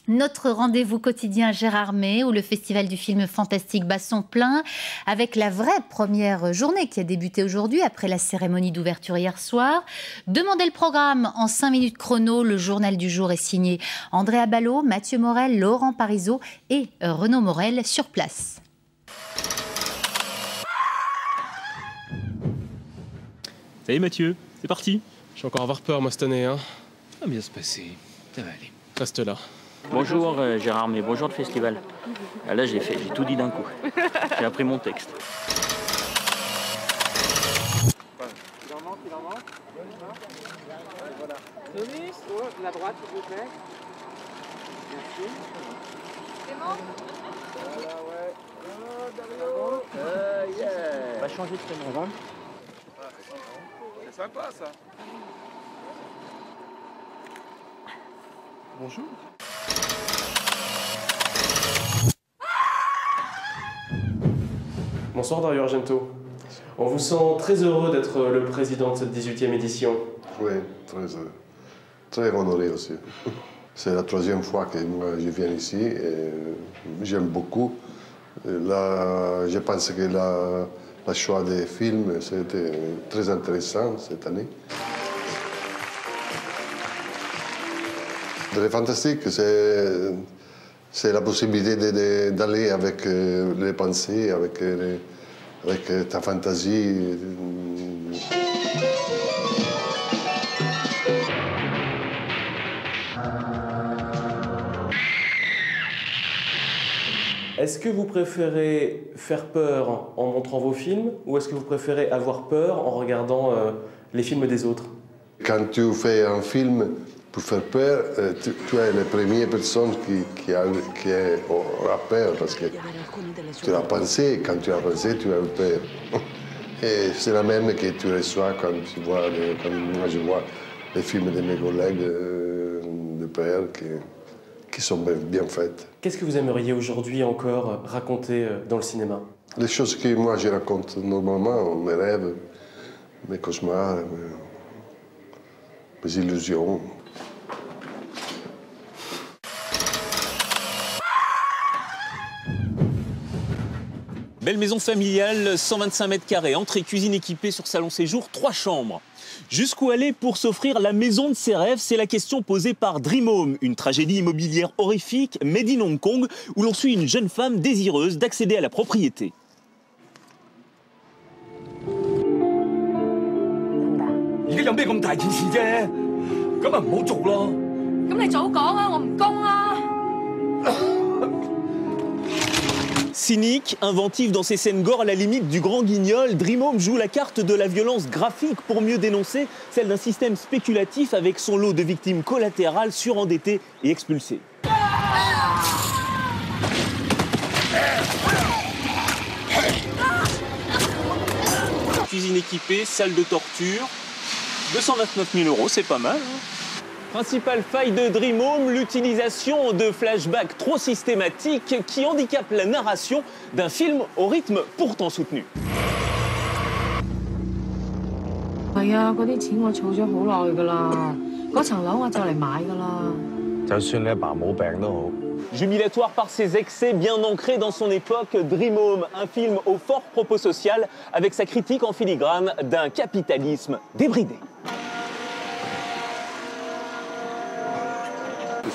Notre rendez-vous quotidien Gérard May, où le Festival du film fantastique bat son plein, avec la vraie première journée qui a débuté aujourd'hui, après la cérémonie d'ouverture hier soir. Demandez le programme en 5 minutes chrono. Le journal du jour est signé Andrea Ballot, Mathieu Morel, Laurent Parisot et Renaud Morel sur place. Ça y est Mathieu, c'est parti. Je vais encore avoir peur moi cette année. Hein. Ça va bien se passer, ça va aller. Reste là. Bonjour Gérard May, bonjour le festival. Là j'ai tout dit d'un coup. J'ai appris mon texte. Il en manque. Voilà. Denis, la droite s'il vous plaît. Merci. C'est bon? Voilà, ouais. Yeah. On va changer de prénom. C'est sympa ça. Bonjour. Bonsoir Dario Argento. On vous sent très heureux d'être le président de cette 18e édition. Oui, très heureux. Très honoré aussi. C'est la 3e fois que moi je viens ici et j'aime beaucoup. Là, je pense que le choix des films, c'était très intéressant cette année. Très fantastique, c'est la possibilité d'aller avec les pensées, avec ta fantaisie. Est-ce que vous préférez faire peur en montrant vos films ou est-ce que vous préférez avoir peur en regardant les films des autres? Quand tu fais un film pour faire peur, tu es la première personne qui aura peur parce que tu l'as pensé, quand tu as pensé, tu as eu peur. Et c'est la même que tu reçois quand moi je vois les films de mes collègues de peur qui sont bien faites. Qu'est-ce que vous aimeriez aujourd'hui encore raconter dans le cinéma? Les choses que moi je raconte normalement, mes rêves, mes cauchemars, mes illusions. Belle maison familiale, 125 mètres carrés, entrée, cuisine équipée sur salon séjour, 3 chambres. Jusqu'où aller pour s'offrir la maison de ses rêves? C'est la question posée par Dream Home, une tragédie immobilière horrifique made in Hong Kong où l'on suit une jeune femme désireuse d'accéder à la propriété. Cynique, inventif dans ses scènes gore à la limite du grand guignol, Dream Home joue la carte de la violence graphique pour mieux dénoncer celle d'un système spéculatif avec son lot de victimes collatérales surendettées et expulsées. Cuisine équipée, salle de torture, 229 000 €, c'est pas mal. Principale faille de Dream Home, l'utilisation de flashbacks trop systématiques qui handicapent la narration d'un film au rythme pourtant soutenu. Jubilatoire par ses excès bien ancrés dans son époque, Dream Home, un film au fort propos social avec sa critique en filigrane d'un capitalisme débridé.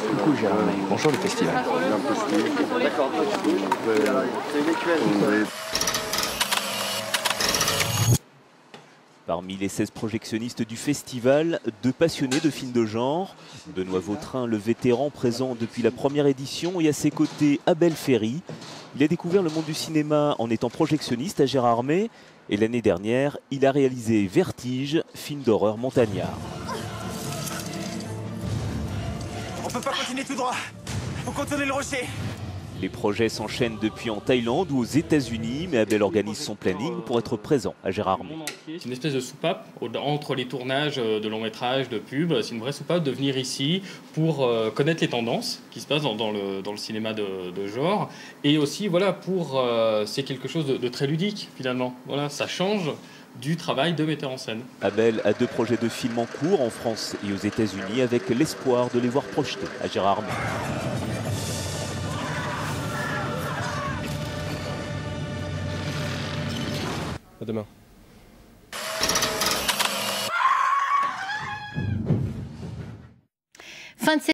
Coucou Gérard May, bonjour le festival. D'accord. C'est inhabituel. Parmi les 16 projectionnistes du festival, 2 passionnés de films de genre. Benoît Vautrin, le vétéran présent depuis la première édition, et à ses côtés Abel Ferry. Il a découvert le monde du cinéma en étant projectionniste à Gérard May. Et l'année dernière, il a réalisé Vertige, film d'horreur montagnard. On peut pas continuer tout droit. Faut contourner le rocher. Les projets s'enchaînent depuis en Thaïlande ou aux États-Unis, mais Abel organise son planning pour être présent à Gérard May. C'est une espèce de soupape entre les tournages de longs métrages, de pubs. C'est une vraie soupape de venir ici pour connaître les tendances qui se passent dans le cinéma de genre. Et aussi, voilà, c'est quelque chose de très ludique, finalement. Voilà, ça change du travail de metteur en scène. Abel a 2 projets de films en cours en France et aux États-Unis avec l'espoir de les voir projetés à Gérard May. À demain. Fin de